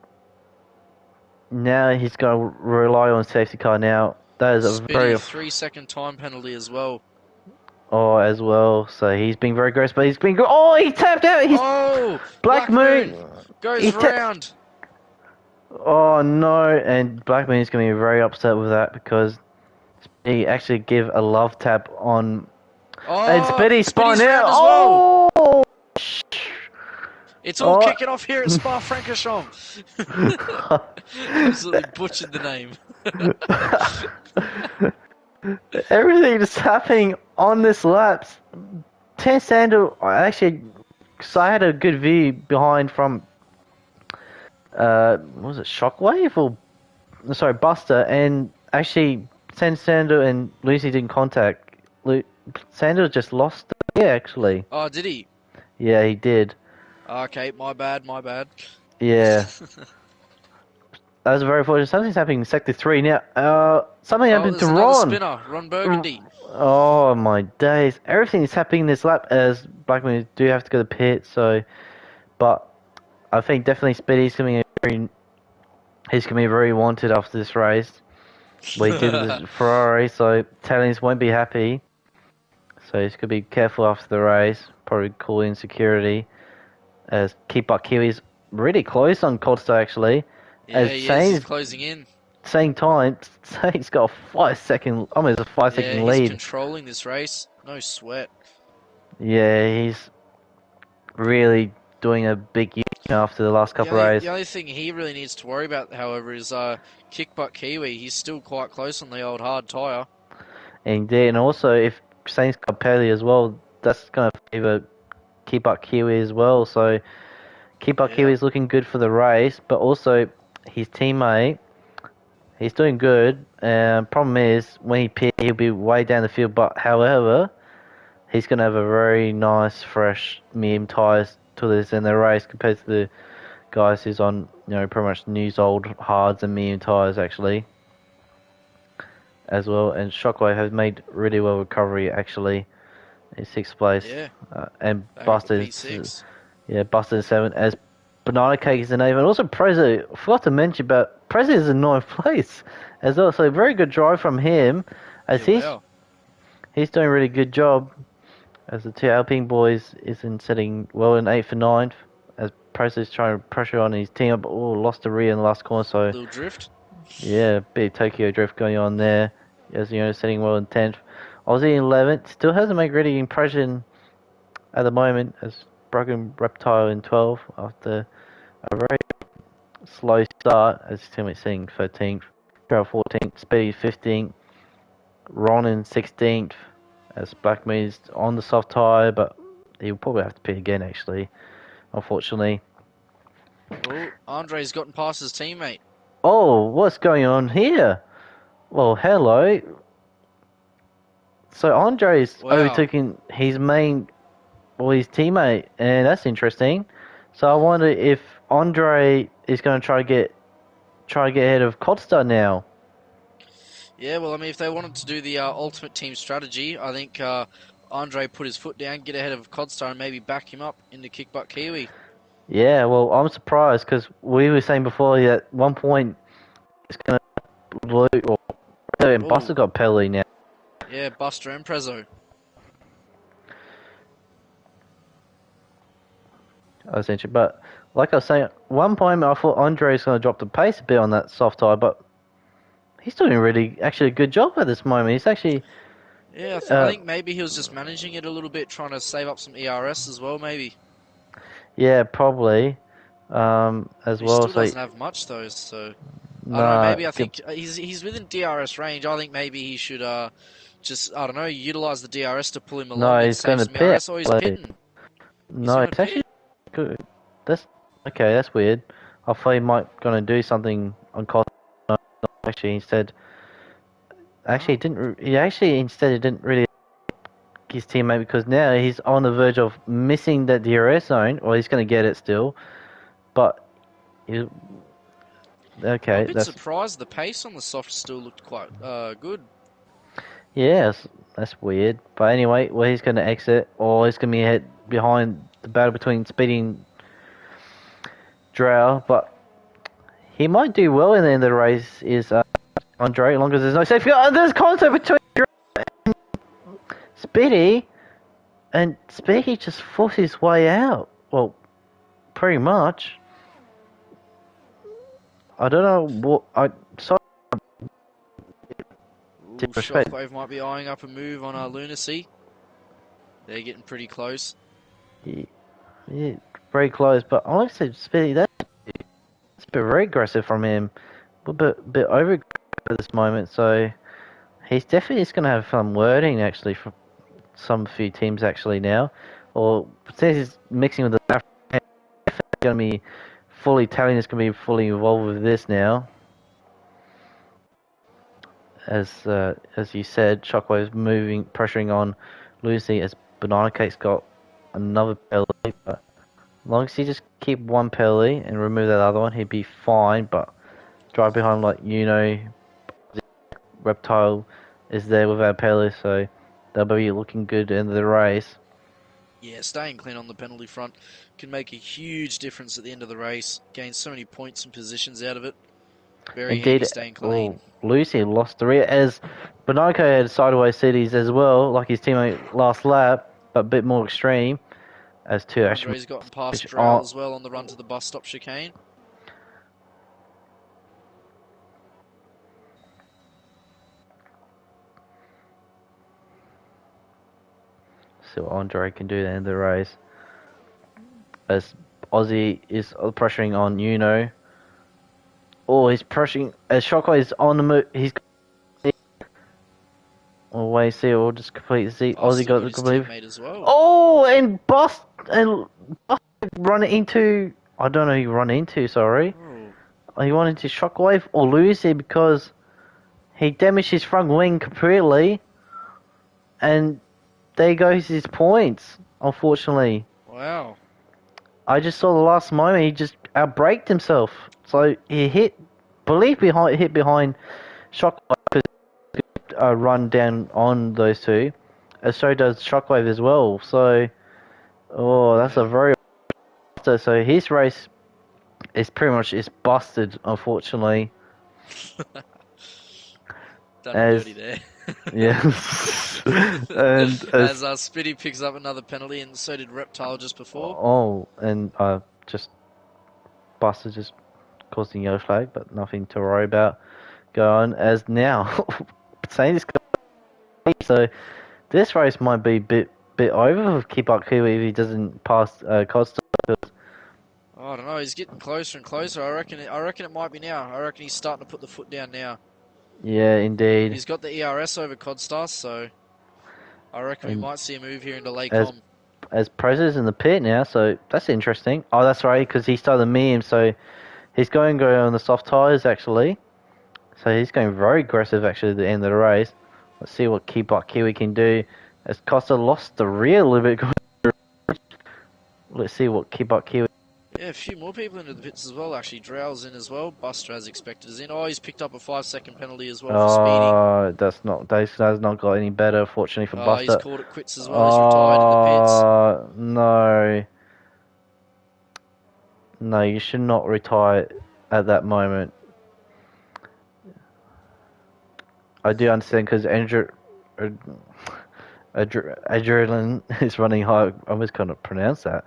[SPEAKER 1] now he's going to rely on safety car now. That is a very
[SPEAKER 2] 3-second time penalty as well.
[SPEAKER 1] Oh, as well. So he's being very aggressive, but he's been oh, he tapped out. He's Black Moon
[SPEAKER 2] goes round.
[SPEAKER 1] Oh no, and Black Moon is going to be very upset with that because he actually give a love tap on. And Spitty spun out.
[SPEAKER 2] Oh! It's all kicking off here at Spa-Francorchamps. Absolutely butchered the name.
[SPEAKER 1] Everything is happening on this lap. Ten Sander actually, because I had a good view behind from, was it Shockwave or, sorry, Buster, and actually Ten Sander and Lucy didn't contact. Sander just lost it, yeah, actually.
[SPEAKER 2] Oh, did he?
[SPEAKER 1] Yeah, he did.
[SPEAKER 2] Okay, my bad.
[SPEAKER 1] Yeah. That was very fortunate. Something's happening in Sector 3 now. Something happened to Ron.
[SPEAKER 2] Spinner, Ron Burgundy.
[SPEAKER 1] Oh my days. Everything is happening in this lap as Blackman do have to go to the pit, so but I think definitely Speedy's he's gonna be very wanted after this race. We did with Ferrari, so Italians won't be happy. So he's gonna be careful after the race, probably call in security. As Keep Kiwi's really close on Codstar actually.
[SPEAKER 2] Yeah, he's closing in.
[SPEAKER 1] Same time, he's got a almost a 5-second lead.
[SPEAKER 2] He's controlling this race, no sweat.
[SPEAKER 1] Yeah, he's really doing a big year after the last couple of races.
[SPEAKER 2] The only thing he really needs to worry about, however, is Kickbutt Kiwi. He's still quite close on the old hard tyre.
[SPEAKER 1] Indeed, and also if Saints got Pelly as well, that's going to favour Kickbutt Kiwi as well. So Kickbutt Kiwi is looking good for the race, but also his teammate, he's doing good. Problem is, when he pit, he'll be way down the field. But however, he's going to have a very nice, fresh medium tyres to this in the race compared to the guys who's on, pretty much news old hards and medium tyres actually as well. And Shockwave has made really well recovery actually in sixth place,
[SPEAKER 2] Yeah,
[SPEAKER 1] and
[SPEAKER 2] back up to
[SPEAKER 1] Buster
[SPEAKER 2] P6.
[SPEAKER 1] Buster in seventh as Banana Cake is in eighth, and also Preza. I forgot to mention, but Preza is in ninth place as well. So very good drive from him, as
[SPEAKER 2] Yeah, wow.
[SPEAKER 1] he's doing a really good job. As the two Alpine boys is in setting well in eighth and ninth, as Preza is trying to pressure on his team, but lost the rear in the last corner. So
[SPEAKER 2] Little drift.
[SPEAKER 1] yeah, big Tokyo drift going on there. As setting well in 10th. Aussie in 11th. Still hasn't made really impression at the moment as Broken Reptile in 12th after a very slow start as his teammate sitting 13th. Trail 14th. Speedy 15th. Ron in 16th as Black Me's on the soft tyre, but he'll probably have to pit again actually, unfortunately.
[SPEAKER 2] Oh, Andre's gotten past his teammate.
[SPEAKER 1] Oh, what's going on here? Well, hello. So Andre's overtaking his his teammate, and that's interesting. So I wonder if Andre is going to try to get ahead of Codstar now.
[SPEAKER 2] Yeah, well, I mean, if they wanted to do the ultimate team strategy, I think Andre put his foot down, get ahead of Codstar, and maybe back him up into Kickbutt Kiwi.
[SPEAKER 1] Yeah, well, I'm surprised because we were saying before that at one point it's going to loot, and Buster got penalty now.
[SPEAKER 2] Yeah, Buster and Prezzo.
[SPEAKER 1] Essentially, but like I was saying, at one point I thought Andre's going to drop the pace a bit on that soft tire, but he's doing actually a good job at this moment. He's actually...
[SPEAKER 2] Yeah, I think maybe he was just managing it a little bit, trying to save up some ERS as well, maybe.
[SPEAKER 1] Yeah, probably. As
[SPEAKER 2] he
[SPEAKER 1] well.
[SPEAKER 2] Still doesn't have much though, so
[SPEAKER 1] no,
[SPEAKER 2] I don't know. Maybe I think he's within DRS range. I think maybe he should just I don't know, utilize the DRS to pull him along.
[SPEAKER 1] No,
[SPEAKER 2] and
[SPEAKER 1] he's
[SPEAKER 2] save
[SPEAKER 1] going to
[SPEAKER 2] some
[SPEAKER 1] pit.
[SPEAKER 2] ERS, or he's pitting.
[SPEAKER 1] No, it's actually good. That's okay. That's weird. I thought he might gonna do something on cost. Actually, instead, he didn't. He didn't really his teammate because now he's on the verge of missing that DRS zone, or he's gonna get it still. But okay,
[SPEAKER 2] I'm a bit surprised. The pace on the soft still looked quite good.
[SPEAKER 1] Yes, that's weird. But anyway, well, he's going to exit, or he's going to be behind the battle between Speedy and Drow. But he might do well in the end of the race, is Andre, as long as there's no safety. Oh, there's contact between Drow and Speedy, and Speedy just forced his way out. Well, pretty much. I don't know what...
[SPEAKER 2] Shockwave might be eyeing up a move on Lunacy. They're getting pretty close.
[SPEAKER 1] Yeah, very close. But honestly, Speedy, that's a bit very aggressive from him. A bit over at this moment. So he's definitely just going to have some wording actually from some few teams actually now. Or since he's mixing with the African, going to be fully Italian is going to be fully involved with this now. As you said, Shockwave's pressuring on Lucy as Banana Cake's got another penalty. But as long as he just keep one penalty and remove that other one, he'd be fine. But drive behind Reptile is there without penalty, so they'll be looking good in the race.
[SPEAKER 2] Yeah, staying clean on the penalty front can make a huge difference at the end of the race. Gain so many points and positions out of it. Very handy staying clean.
[SPEAKER 1] Lucy lost the rear as Bonoco had sideways cities as well, like his teammate last lap, but a bit more extreme. As to
[SPEAKER 2] Andre's gotten past Drow as well on the run to the bus stop chicane.
[SPEAKER 1] See what Andre can do at the end of the race. As Aussie is pressuring on Uno. Oh, he's pressuring as Shockwave is on the move. He's away. See, or just complete. See, Aussie got the complete.
[SPEAKER 2] As well.
[SPEAKER 1] Oh, and Bust run into. I don't know who he run into. Sorry, he wanted to Shockwave or Lucy because he damaged his front wing completely, and there goes his points. Unfortunately,
[SPEAKER 2] Wow.
[SPEAKER 1] I just saw the last moment he just outbraked himself. So he hit behind Shockwave run down on those two, and so does Shockwave as well. So, oh, that's a
[SPEAKER 2] Yeah.
[SPEAKER 1] very so his race is pretty much is busted, unfortunately.
[SPEAKER 2] Done him dirty
[SPEAKER 1] As
[SPEAKER 2] there.
[SPEAKER 1] yes, and
[SPEAKER 2] As
[SPEAKER 1] as
[SPEAKER 2] Spitty picks up another penalty, and so did Reptile just before.
[SPEAKER 1] oh, and just busted just caused the yellow flag, but nothing to worry about. Go on as now, saying this, so this race might be bit over for Keep Up Kiwi if he doesn't pass Costa.
[SPEAKER 2] Oh, I don't know. He's getting closer and closer. I reckon it might be now. I reckon he's starting to put the foot down now.
[SPEAKER 1] Yeah, indeed.
[SPEAKER 2] He's got the ERS over Codstar, so I reckon we
[SPEAKER 1] And
[SPEAKER 2] might see a move here into
[SPEAKER 1] as
[SPEAKER 2] Laycom.
[SPEAKER 1] Prez's in the pit now, so that's interesting. Oh, that's right, because he started the meme, so he's going to go on the soft tyres actually. So he's going very aggressive actually at the end of the race. Let's see what Keep Up Kiwi can do. As Costa lost the rear a little bit. Let's see what Keep Up Kiwi.
[SPEAKER 2] Yeah, a few more people into the pits as well, actually. Drow's in as well. Buster, as expected, is in. Oh, he's picked up a 5-second penalty as well for speeding.
[SPEAKER 1] That's not got any better, fortunately for
[SPEAKER 2] He's
[SPEAKER 1] Buster.
[SPEAKER 2] called it quits as well. He's retired in the pits.
[SPEAKER 1] No. No, you should not retire at that moment. I do understand because adrenaline is running high. I almost can't pronounce that.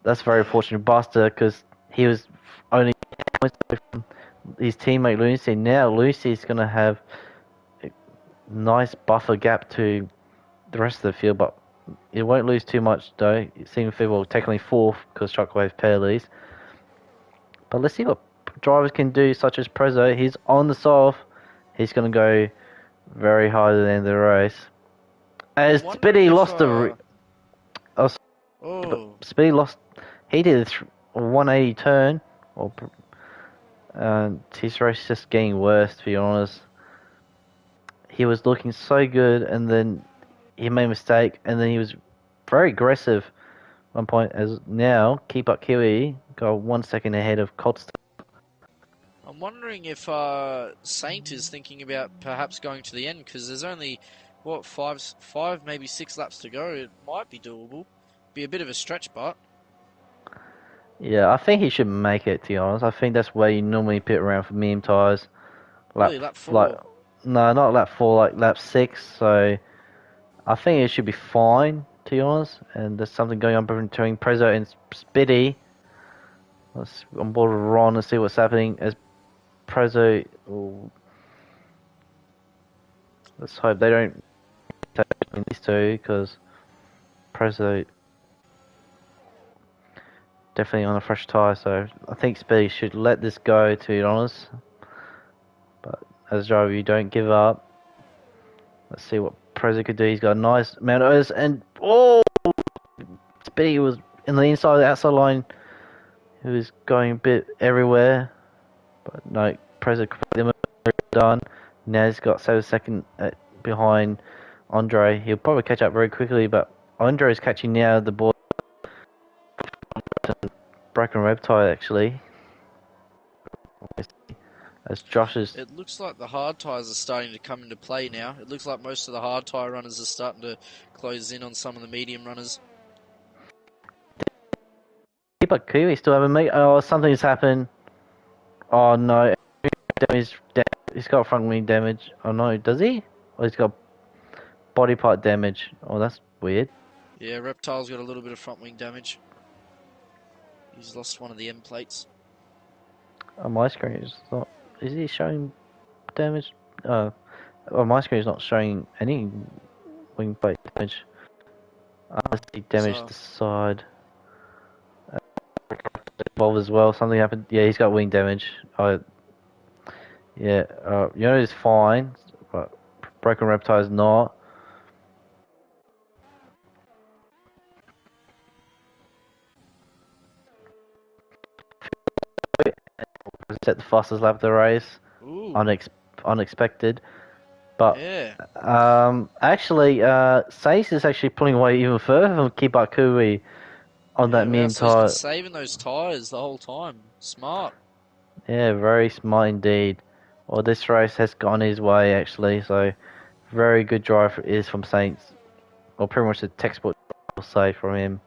[SPEAKER 1] That's very
[SPEAKER 2] Yeah.
[SPEAKER 1] fortunate, Buster, because he was only from his teammate Lucy. Now Lucy's gonna have a nice buffer gap to the rest of the field, but it won't lose too much though. It seems well technically fourth because Shockwave pair leads. But let's see what drivers can do, such as Prezzo. He's on the soft. He's gonna go very hard at the end of the race.
[SPEAKER 2] I'm
[SPEAKER 1] As
[SPEAKER 2] wondering
[SPEAKER 1] Spitty
[SPEAKER 2] if...
[SPEAKER 1] lost the, oh, but
[SPEAKER 2] Oh,
[SPEAKER 1] Spitty lost. He did a 180 turn, or his race is just getting worse. To be honest, he was looking so good, and then he made a mistake, and then he was very aggressive. One point as now, Keep Up Kiwi got 1 second ahead of Colston.
[SPEAKER 2] I'm wondering if Saint is thinking about perhaps going to the end, because there's only, what, five, maybe 6 laps to go. It might be doable. Be a bit of a stretch, but...
[SPEAKER 1] Yeah, I think he should make it. To be honest, I think that's where you normally pit around for meme tires.
[SPEAKER 2] Really,
[SPEAKER 1] Lap
[SPEAKER 2] lap
[SPEAKER 1] like
[SPEAKER 2] 4.
[SPEAKER 1] no, not lap 4, like lap 6. So I think it should be fine. To be honest, and there's something going on between Prezzo and Spitty. Let's on board with Ron and see what's happening as Prezzo. Oh, let's hope they don't take between these two because Prezzo definitely on a fresh tire. So I think Spitty should let this go. To be honest, but as a driver, you don't give up. Let's see what Prezzo could do. He's got a nice amount of O's and Spitty was in the inside, the outside line. He was going a bit everywhere, but no, Prezzo completely done. Now he's got 7 seconds behind Andre. He'll probably catch up very quickly, but Andre's catching now the ball. Broken reptile actually. As Josh is.
[SPEAKER 2] It looks like the hard tyres are starting to come into play now. It looks like most of the hard tyre runners are starting to close in on some of the medium runners.
[SPEAKER 1] But Kiwi still haven't made. Oh, something's happened. Oh no. Damage. He's got front wing damage. Oh no, does he? Oh, he's got body part damage. Oh, that's weird.
[SPEAKER 2] Yeah, Reptile's got a little bit of front wing damage. He's lost one of the end plates.
[SPEAKER 1] On my screen, it's not. Is he showing damage? On my screen, is not showing any wing plate damage. I see damage the side. Involved as well. Something happened. Yeah, he's got wing damage. Yeah. Yono is fine, but broken reptile is not. Set the fastest lap of the race.
[SPEAKER 2] Ooh.
[SPEAKER 1] Unexpected. But
[SPEAKER 2] Yeah.
[SPEAKER 1] actually, Sace is actually pulling away even further from Kibakui on that
[SPEAKER 2] Yeah, wow,
[SPEAKER 1] main
[SPEAKER 2] so he's been
[SPEAKER 1] tire.
[SPEAKER 2] saving those tyres the whole time. Smart.
[SPEAKER 1] Yeah, very smart indeed. Well, this race has gone his way actually, so very good drive is from Saints. Well, pretty much a textbook, I'll say, from him.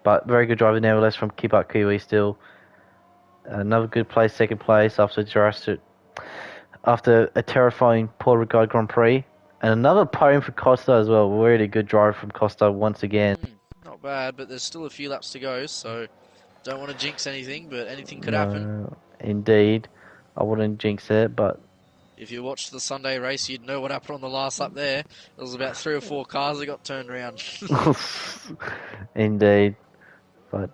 [SPEAKER 1] But very good driver nevertheless from Kibakui still. Another good place, second place after a terrifying Paul Ricard Grand Prix. And another podium for Costa as well. Really good drive from Costa once again.
[SPEAKER 2] Not bad, but there's still a few laps to go, so don't want to jinx anything, but anything could happen.
[SPEAKER 1] No, indeed. I wouldn't jinx it, but
[SPEAKER 2] If you watched the Sunday race, you'd know what happened on the last lap there. There was about 3 or 4 cars that got turned around.
[SPEAKER 1] indeed. But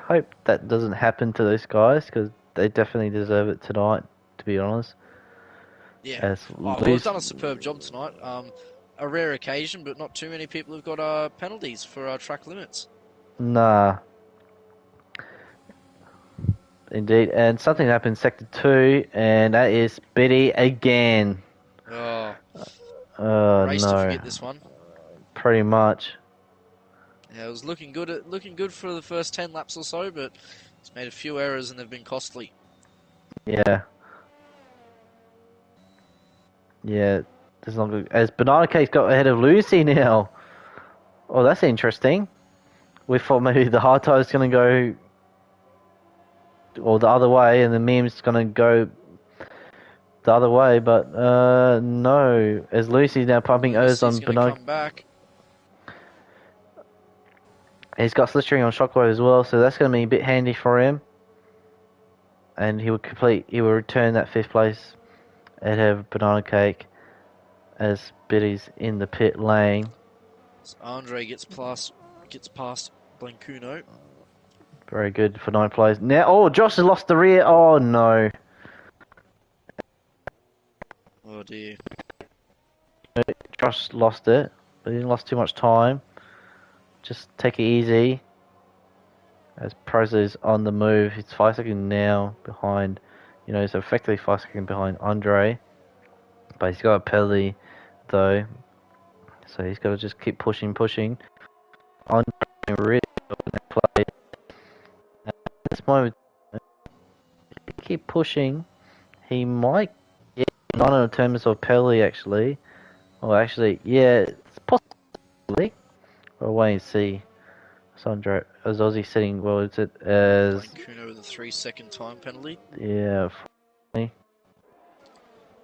[SPEAKER 1] hope that doesn't happen to those guys because they definitely deserve it tonight, to be honest.
[SPEAKER 2] Yeah.
[SPEAKER 1] As
[SPEAKER 2] Oh, well, we've
[SPEAKER 1] lose,
[SPEAKER 2] done a superb job tonight. A rare occasion, but not too many people have got penalties for track limits.
[SPEAKER 1] nah, indeed. And something happened in sector 2, and that is Biddy again.
[SPEAKER 2] Oh, race to
[SPEAKER 1] No,
[SPEAKER 2] forget this one.
[SPEAKER 1] pretty much.
[SPEAKER 2] Yeah, it was looking good for the first 10 laps or so, but it's made a few errors and they've been costly.
[SPEAKER 1] Yeah, yeah. This is not good. As Banana Cake's got ahead of Lucy now. Oh, that's interesting. We thought maybe the hard tire's gonna go or the other way, and the meme's gonna go the other way, but no. As Lucy's now pumping O's
[SPEAKER 2] Lucy's
[SPEAKER 1] on
[SPEAKER 2] going to
[SPEAKER 1] Banana,
[SPEAKER 2] come back.
[SPEAKER 1] he's got Slipstream on Shockwave as well, so that's gonna be a bit handy for him. And he will return that fifth place ahead of Banana Cake as Biddy's in the pit lane.
[SPEAKER 2] So Andre gets past Blancuno.
[SPEAKER 1] Very good for 9 plays. Now, oh, Josh has lost the rear. Oh no.
[SPEAKER 2] Oh dear.
[SPEAKER 1] Josh lost it, but he didn't lost too much time. Just take it easy. As Proza is on the move, he's 5 seconds now behind, so effectively 5 seconds behind Andre. But he's got a penalty though, so he's got to just keep pushing. Andre really play. At this moment, if he keep pushing, he might get none in terms of penalty actually. Well, actually, yeah, it's possibly. We'll wait and see. Sandro, as Aussie sitting, well, it's it as
[SPEAKER 2] Blancuno with a 3-second time penalty.
[SPEAKER 1] yeah.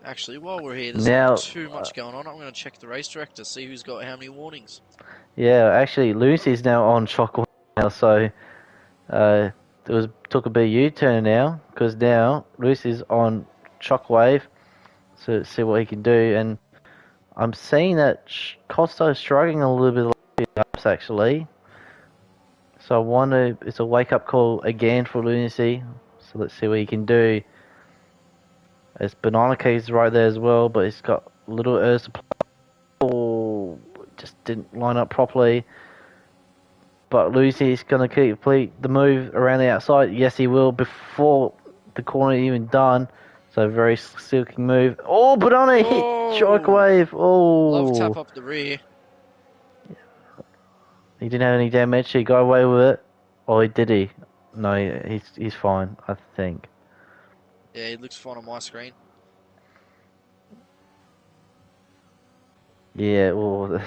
[SPEAKER 2] Actually, while we're here, there's
[SPEAKER 1] Now,
[SPEAKER 2] not too much going on. I'm going to check the race director, see who's got how many warnings.
[SPEAKER 1] yeah, actually, Lucy's now on Shockwave now, so took a bit of U-turn now because now Lucy's on Shockwave, so let's see what he can do. And I'm seeing that Costa is struggling a little bit actually. So I wonder if it's a wake-up call again for Lunacy. So let's see what he can do. As Banana Key's right there as well, but he's got little Earth supply. Oh, just didn't line up properly. But Lucy's going to complete the move around the outside. Yes, he will before the corner even done. So very silky move. Oh, Banana hit Shockwave.
[SPEAKER 2] Love
[SPEAKER 1] Oh,
[SPEAKER 2] tap up the rear.
[SPEAKER 1] he didn't have any damage. He got away with it. Or did he? No, he's fine, I think.
[SPEAKER 2] Yeah, it looks fine on my screen.
[SPEAKER 1] Yeah, well,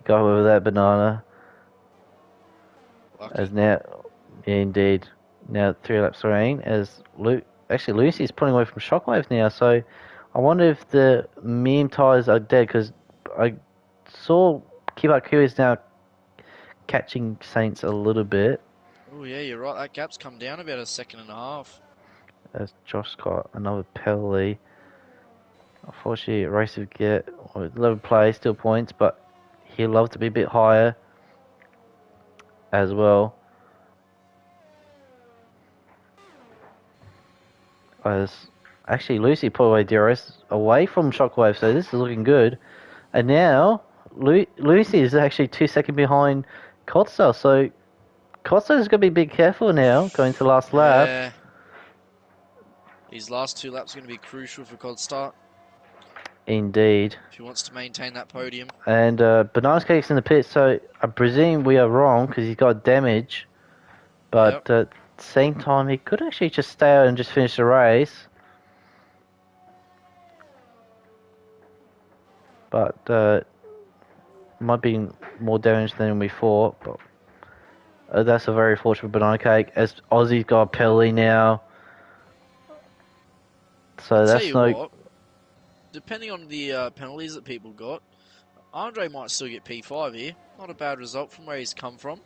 [SPEAKER 1] go away with that banana.
[SPEAKER 2] Lucky.
[SPEAKER 1] As now, yeah, indeed. Now 3 laps remain. As actually Lucy's pulling away from Shockwave now. So I wonder if the meme tires are dead because I saw Kibaku is now catching Saints a little bit.
[SPEAKER 2] Oh yeah, you're right. That gap's come down about 1.5 seconds.
[SPEAKER 1] As Josh got another penalty. Unfortunately, race to get 11 plays, still points, but he'd love to be a bit higher as well. As actually Lucy put away DRS away from Shockwave, so this is looking good. And now Lucy is actually 2 seconds behind Costa, so Costa is going to be careful now going to the last lap.
[SPEAKER 2] These last 2 laps are going to be crucial for Codstar.
[SPEAKER 1] Indeed.
[SPEAKER 2] if he wants to maintain that podium.
[SPEAKER 1] And Banana Cake's in the pit, so I presume we are wrong because he's got damage.
[SPEAKER 2] Yep.
[SPEAKER 1] But at the same time, he could actually just stay out and just finish the race. But might be more damage than we thought. But that's a very fortunate Banana Cake. As Aussie's got a penalty now. So
[SPEAKER 2] I'll tell
[SPEAKER 1] that's
[SPEAKER 2] you
[SPEAKER 1] no.
[SPEAKER 2] what, depending on the penalties that people got, Andre might still get P5 here. Not a bad result from where he's come from.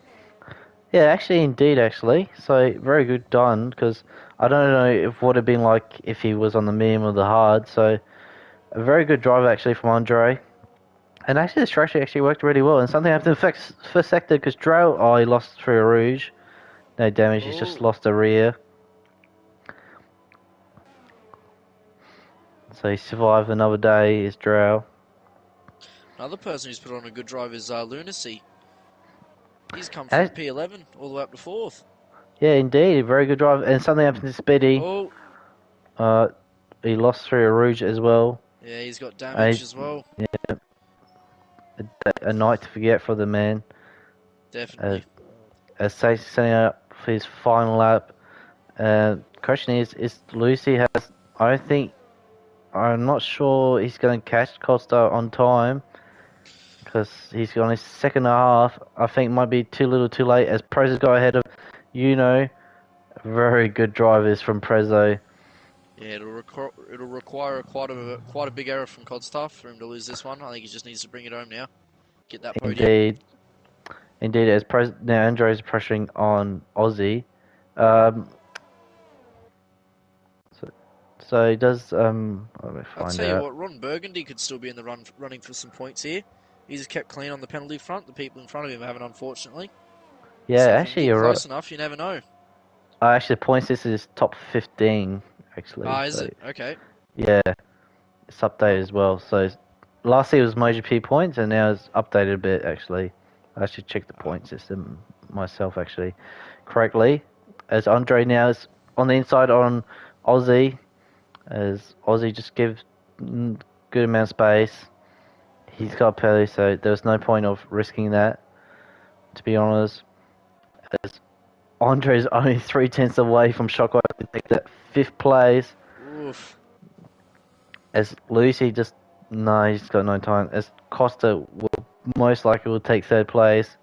[SPEAKER 1] Yeah, actually, indeed, actually. So very good done because I don't know if what it'd been like if he was on the medium or the hard. So a very good drive actually from Andre. And actually, the structure actually worked really well. And something happened in the first sector because Drow, oh, he lost through a rouge. No damage, he's just
[SPEAKER 2] Oh,
[SPEAKER 1] lost the rear. So he survived another day, is Drow.
[SPEAKER 2] another person who's put on a good drive is Lunacy. He's come from
[SPEAKER 1] And,
[SPEAKER 2] P11 all the way up to 4th.
[SPEAKER 1] yeah, indeed, very good drive. And something happened to Speedy.
[SPEAKER 2] Oh,
[SPEAKER 1] Uh, he lost through a rouge as well.
[SPEAKER 2] yeah, he's got damage as well.
[SPEAKER 1] Yeah, a night to forget for the man.
[SPEAKER 2] Definitely.
[SPEAKER 1] As Stacey's setting up for his final lap. Question is Lucy has, I don't think, I'm not sure he's going to catch Costa on time. Because he's on his second and a half. I think might be too little too late as Prezzo's got ahead of, very good drivers from Prezzo.
[SPEAKER 2] Yeah, it'll require quite a big error from Codstaff for him to lose this one. I think he just needs to bring it home now. Get that podium.
[SPEAKER 1] Indeed, as now Andre's pressuring on Aussie. Um, so he does, let me
[SPEAKER 2] I'll
[SPEAKER 1] find
[SPEAKER 2] tell you
[SPEAKER 1] out.
[SPEAKER 2] what, Ron Burgundy could still be in the running for some points here. He's just kept clean on the penalty front. The people in front of him haven't, unfortunately.
[SPEAKER 1] Yeah,
[SPEAKER 2] So if he can
[SPEAKER 1] actually,
[SPEAKER 2] get
[SPEAKER 1] you're right.
[SPEAKER 2] close enough, you never know.
[SPEAKER 1] Actually, the points this is top 15, actually.
[SPEAKER 2] Is
[SPEAKER 1] So,
[SPEAKER 2] it? Okay.
[SPEAKER 1] yeah, it's updated as well. So, last year was MotoGP points, and now it's updated a bit, actually. I should check the point system myself, actually, correctly. As Andre now is on the inside on Aussie, as Aussie just gives good amount of space. He's got Pelly, so there was no point of risking that, to be honest. As Andre is only 3/10 away from Shockwave to take that fifth place.
[SPEAKER 2] Oof.
[SPEAKER 1] As Lucy just no, he's got no time. As Costa will most likely will take third place.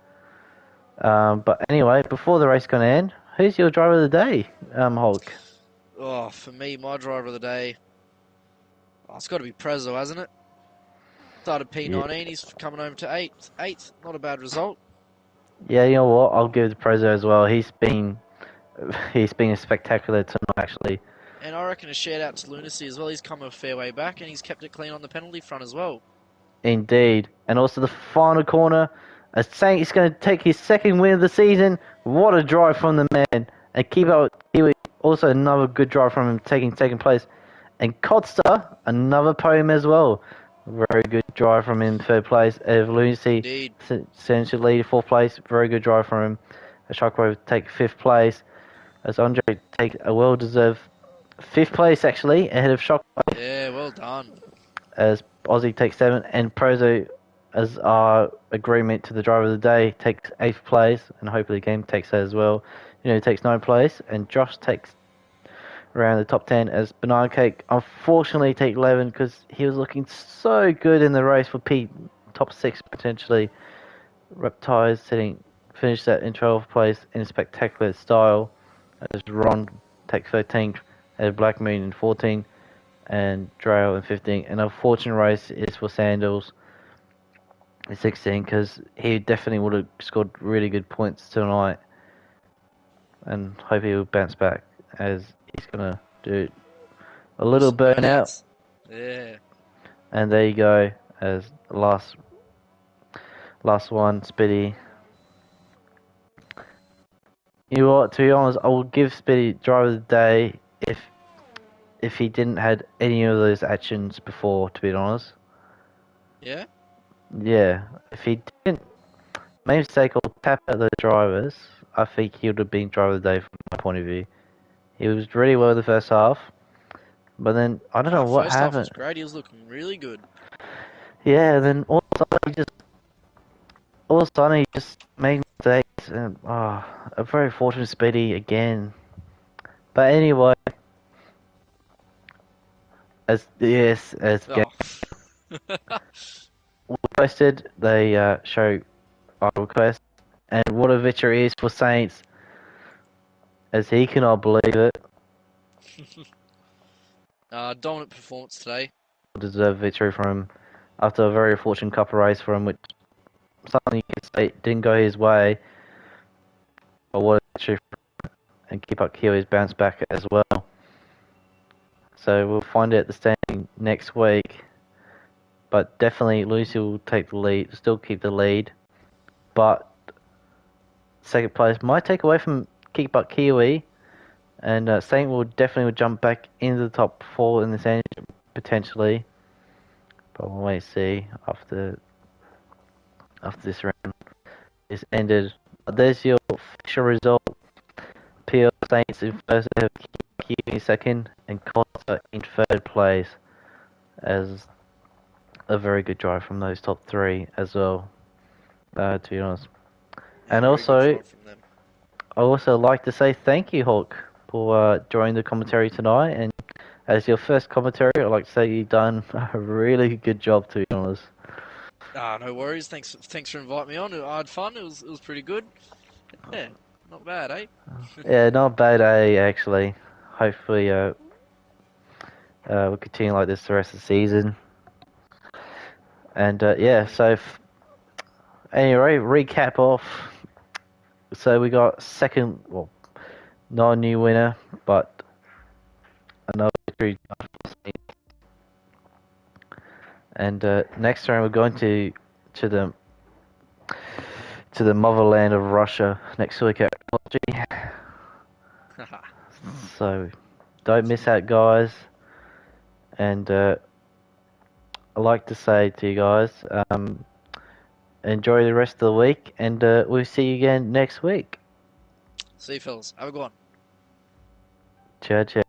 [SPEAKER 1] But anyway, before the race can end, who's your driver of the day, Hulk?
[SPEAKER 2] Oh, for me, my driver of the day, it's got to be Prezzo, hasn't it? Started
[SPEAKER 1] Yeah,
[SPEAKER 2] P19, he's coming home to 8th. 8th, not a bad result.
[SPEAKER 1] yeah, you know what? I'll give it to Prezzo as well. He's been spectacular tonight, actually.
[SPEAKER 2] And I reckon a shout out to Lunacy as well. He's come a fair way back and he's kept it clean on the penalty front as well.
[SPEAKER 1] Indeed. And also the final corner, as saying he's going to take his second win of the season. What a drive from the man. And keep out Kiwi, also another good drive from him, taking second place. And Codster, another podium as well. Very good drive from him, third place. Lucy
[SPEAKER 2] Indeed.
[SPEAKER 1] essentially lead fourth place. Very good drive from him. Shockwave take fifth place. As Andre take a well-deserved fifth place, actually, ahead of Shockwave.
[SPEAKER 2] Yeah, well done.
[SPEAKER 1] As Aussie takes 7th, and Prozo, as our agreement to the driver of the day, takes 8th place, and hopefully the game takes that as well. Takes 9th place, and Josh takes around the top 10, as Banana Cake unfortunately take 11 because he was looking so good in the race for Pete, top 6 potentially. Reptiles finished that in 12th place in spectacular style, as Ron takes 13th, as Black Moon in 14th, and Drail in 15th. An unfortunate race is for Sandals in 16 because he definitely would have scored really good points tonight, and hope he will bounce back as he's gonna do a little burnout.
[SPEAKER 2] Yeah.
[SPEAKER 1] And there you go, as last one, Spitty. You know what? To be honest, I will give Spitty driver of the day if he didn't had any of those actions before. To be honest.
[SPEAKER 2] Yeah?
[SPEAKER 1] Yeah, if he didn't make a mistake or tap out the drivers, I think he would have been driver of the day from my point of view. He was really well the first half, But then I don't know
[SPEAKER 2] Ah,
[SPEAKER 1] what
[SPEAKER 2] first half
[SPEAKER 1] happened.
[SPEAKER 2] was great. He was looking really good.
[SPEAKER 1] Yeah, then all of a sudden he just made mistakes, and a very fortunate Speedy again. But anyway, as
[SPEAKER 2] Oh.
[SPEAKER 1] requested, they show our request, and what a victory is for Saints, as he cannot believe it.
[SPEAKER 2] Dominant performance today.
[SPEAKER 1] Deserved victory from him after a very fortunate couple race for him, which something you could say didn't go his way, but what a victory and keep up Kiwi's bounce back as well. So we'll find out the standing next week, but definitely Lucy will take the lead, still keep the lead, but second place might take away from Kick Butt Kiwi, and Saint will definitely jump back into the top four in the standing potentially, but we'll wait and see after this round is ended. There's your official result. PL Saints in first, Kiwi in second, and Costa in third place, as a very good drive from those top three as well, to be honest.
[SPEAKER 2] Yeah,
[SPEAKER 1] And
[SPEAKER 2] very good
[SPEAKER 1] also,
[SPEAKER 2] drive from them.
[SPEAKER 1] I also like to say thank you, Hawk, for joining the commentary tonight. And as your first commentary, I'd like to say you've done a really good job, to be honest.
[SPEAKER 2] No worries. Thanks for inviting me on. I had fun. It was pretty good. Yeah, not bad, eh?
[SPEAKER 1] Yeah, not bad, actually. Hopefully, we'll continue like this the rest of the season. And yeah, so anyway, recap off. So we got second, well, not a new winner, but another victory. And next round we're going to the to the motherland of Russia next week at Apology. So don't miss out, guys. And I'd like to say to you guys, enjoy the rest of the week, and we'll see you again next week.
[SPEAKER 2] See you, fellas. Have a good one.
[SPEAKER 1] Ciao, ciao.